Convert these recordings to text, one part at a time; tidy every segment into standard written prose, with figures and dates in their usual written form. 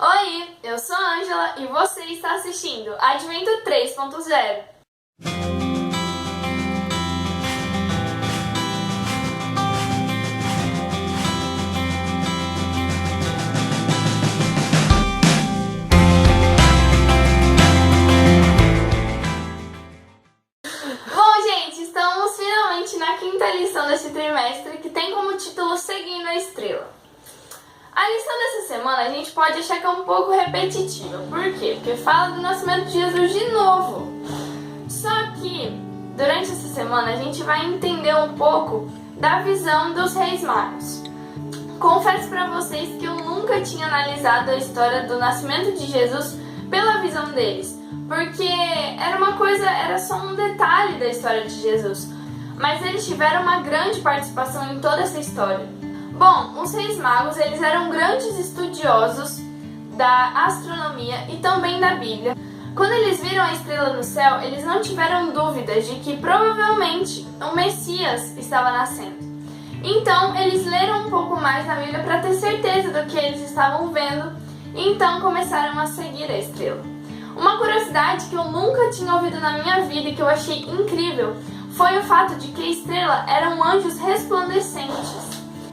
Oi, eu sou a Ângela e você está assistindo Advento 3.0. Bom, gente, estamos finalmente na quinta lição desse trimestre, que tem como título Seguindo a Estrela. A lição dessa semana a gente pode achar que é um pouco repetitiva. Por quê? Porque fala do nascimento de Jesus de novo. Só que, durante essa semana, a gente vai entender um pouco da visão dos Reis Magos. Confesso pra vocês que eu nunca tinha analisado a história do nascimento de Jesus pela visão deles. Porque era só um detalhe da história de Jesus. Mas eles tiveram uma grande participação em toda essa história. Bom, os Reis Magos, eles eram grandes estudiosos da astronomia e também da Bíblia. Quando eles viram a estrela no céu, eles não tiveram dúvidas de que provavelmente o Messias estava nascendo. Então, eles leram um pouco mais na Bíblia para ter certeza do que eles estavam vendo, e então começaram a seguir a estrela. Uma curiosidade que eu nunca tinha ouvido na minha vida e que eu achei incrível foi o fato de que a estrela eram anjos resplandecentes.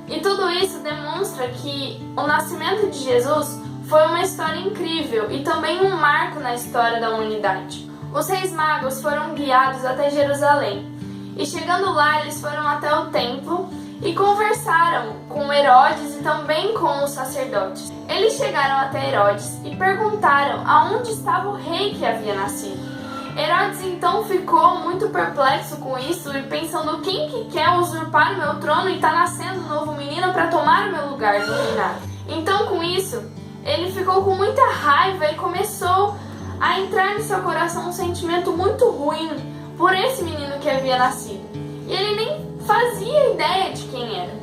E tudo isso demonstra que o nascimento de Jesus foi uma história incrível e também um marco na história da humanidade. Os Reis Magos foram guiados até Jerusalém e, chegando lá, eles foram até o templo e conversaram com Herodes e também com os sacerdotes. Eles chegaram até Herodes e perguntaram aonde estava o rei que havia nascido. Herodes então ficou muito perplexo com isso e pensando: quem que quer usurpar o meu trono e está nascendo um novo menino para tomar o meu lugar no reinado? Então, com isso, ele ficou com muita raiva e começou a entrar no seu coração um sentimento muito ruim por esse menino que havia nascido. E ele nem fazia ideia de quem era.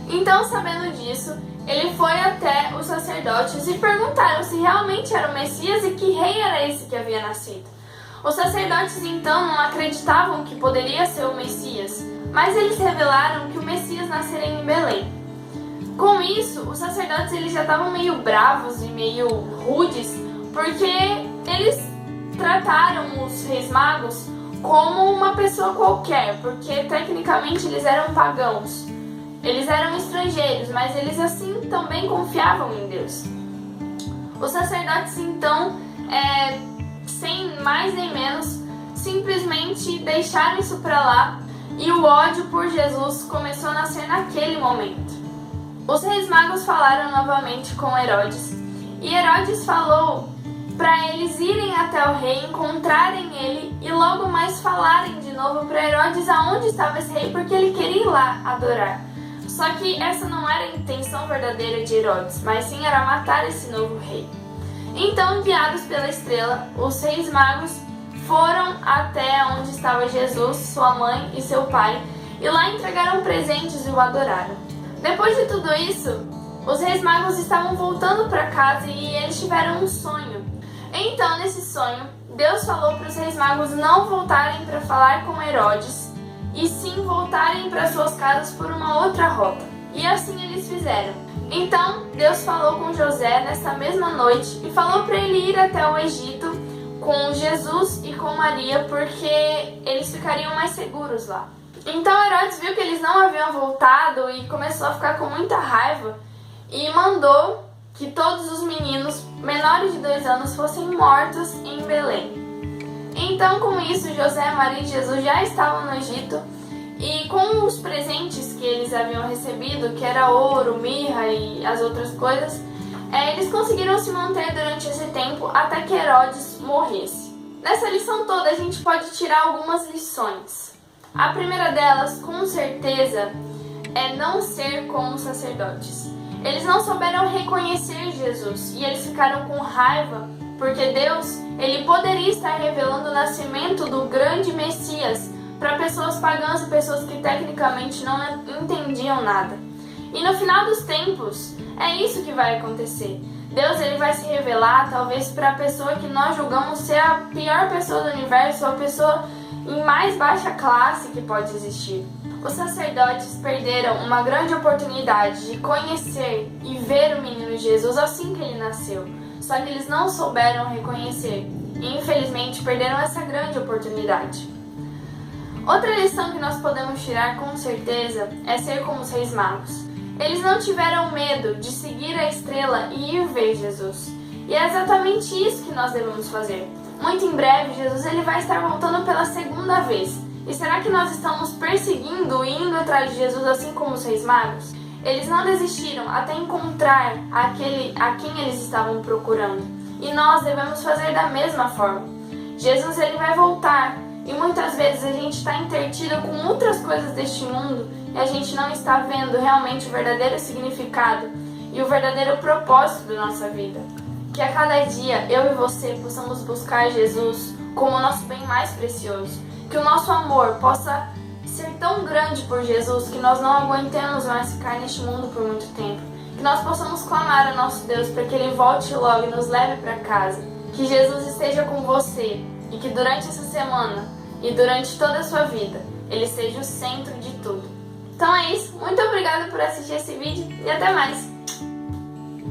Então, sabendo disso, ele foi até os sacerdotes e perguntaram se realmente era o Messias e que rei era esse que havia nascido. Os sacerdotes então não acreditavam que poderia ser o Messias, mas eles revelaram que o Messias nasceria em Belém. Com isso, os sacerdotes eles já estavam meio bravos e meio rudes, porque eles trataram os Reis Magos como uma pessoa qualquer, porque tecnicamente eles eram pagãos. Eles eram estrangeiros, mas eles assim também confiavam em Deus. Os sacerdotes então, sem mais nem menos, simplesmente deixaram isso pra lá e o ódio por Jesus começou a nascer naquele momento. Os Reis Magos falaram novamente com Herodes e Herodes falou para eles irem até o rei, encontrarem ele e logo mais falarem de novo para Herodes aonde estava esse rei, porque ele queria ir lá adorar. Só que essa não era a intenção verdadeira de Herodes, mas sim era matar esse novo rei. Então, guiados pela estrela, os Reis Magos foram até onde estava Jesus, sua mãe e seu pai, e lá entregaram presentes e o adoraram. Depois de tudo isso, os Reis Magos estavam voltando para casa e eles tiveram um sonho. Então, nesse sonho, Deus falou para os Reis Magos não voltarem para falar com Herodes, e sim voltarem para suas casas por uma outra rota. E assim eles fizeram. Então, Deus falou com José nessa mesma noite e falou para ele ir até o Egito com Jesus e com Maria, porque eles ficariam mais seguros lá. Então, Herodes viu que eles não haviam voltado e começou a ficar com muita raiva e mandou que todos os meninos menores de 2 anos fossem mortos em Belém. Então, com isso, José, Maria e Jesus já estavam no Egito e com os presentes que eles haviam recebido, que era ouro, mirra e as outras coisas, eles conseguiram se manter durante esse tempo até que Herodes morresse. Nessa lição toda, a gente pode tirar algumas lições. A primeira delas, com certeza, é não ser como os sacerdotes. Eles não souberam reconhecer Jesus e eles ficaram com raiva porque Deus, ele poderia estar revelando o nascimento do grande Messias para pessoas pagãs e pessoas que tecnicamente não entendiam nada. E no final dos tempos, é isso que vai acontecer. Deus ele vai se revelar talvez para a pessoa que nós julgamos ser a pior pessoa do universo, a pessoa em mais baixa classe que pode existir. Os sacerdotes perderam uma grande oportunidade de conhecer e ver o menino Jesus assim que ele nasceu, só que eles não souberam reconhecer e infelizmente perderam essa grande oportunidade. Outra lição que nós podemos tirar com certeza é ser como os reis magos. Eles não tiveram medo de seguir a estrela e ir ver Jesus. E é exatamente isso que nós devemos fazer. Muito em breve, Jesus ele vai estar voltando pela segunda vez. E será que nós estamos perseguindo e indo atrás de Jesus assim como os reis magos? Eles não desistiram até encontrar a quem eles estavam procurando. E nós devemos fazer da mesma forma. Jesus ele vai voltar. E muitas vezes a gente está entretido com outras coisas deste mundo e a gente não está vendo realmente o verdadeiro significado e o verdadeiro propósito da nossa vida. Que a cada dia eu e você possamos buscar Jesus como o nosso bem mais precioso. Que o nosso amor possa ser tão grande por Jesus que nós não aguentemos mais ficar neste mundo por muito tempo. Que nós possamos clamar ao nosso Deus para que Ele volte logo e nos leve para casa. Que Jesus esteja com você e que durante essa semana e durante toda a sua vida, Ele seja o centro de tudo. Então é isso, muito obrigada por assistir esse vídeo e até mais!